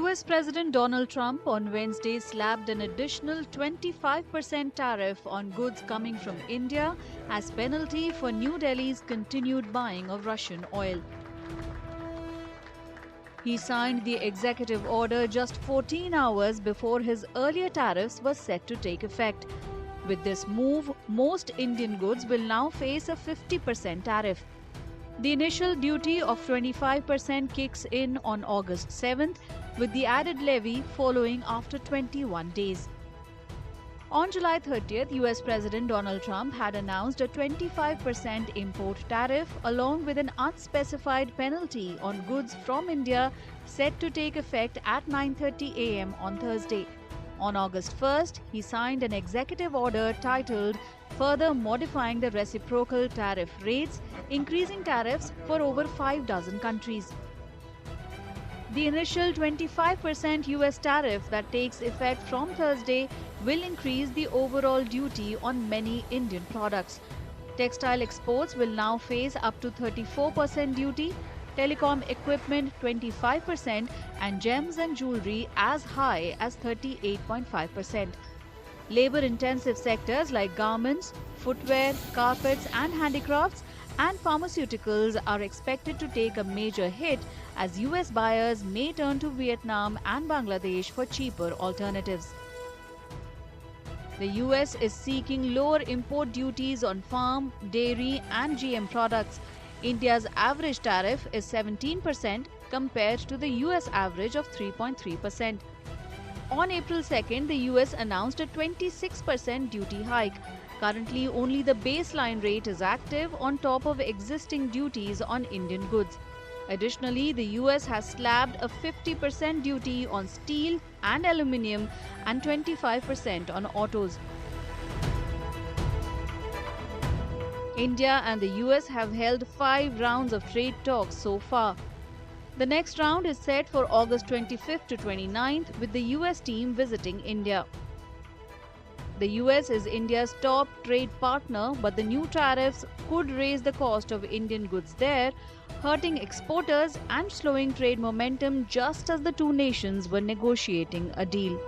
US President Donald Trump on Wednesday slapped an additional 25% tariff on goods coming from India as penalty for New Delhi's continued buying of Russian oil. He signed the executive order just 14 hours before his earlier tariffs were set to take effect. With this move, most Indian goods will now face a 50% tariff. The initial duty of 25% kicks in on August 7th, with the added levy following after 21 days. On July 30th, US President Donald Trump had announced a 25% import tariff along with an unspecified penalty on goods from India set to take effect at 9:30 a.m. on Thursday. On August 1st, he signed an executive order titled Further Modifying the Reciprocal Tariff Rates, increasing tariffs for over 6 countries. The initial 25% US tariff that takes effect from Thursday will increase the overall duty on many Indian products. Textile exports will now face up to 34% duty, telecom equipment 25%, and gems and jewelry as high as 38.5%. Labor-intensive sectors like garments, footwear, carpets and handicrafts and pharmaceuticals are expected to take a major hit as US buyers may turn to Vietnam and Bangladesh for cheaper alternatives. The US is seeking lower import duties on farm, dairy and GM products. India's average tariff is 17% compared to the US average of 3.3%. On April 2nd, the US announced a 26% duty hike. Currently, only the baseline rate is active on top of existing duties on Indian goods. Additionally, the US has slapped a 50% duty on steel and aluminium and 25% on autos. India and the US have held 5 rounds of trade talks so far. The next round is set for August 25th to 29th with the US team visiting India. The US is India's top trade partner, but the new tariffs could raise the cost of Indian goods there, hurting exporters and slowing trade momentum just as the two nations were negotiating a deal.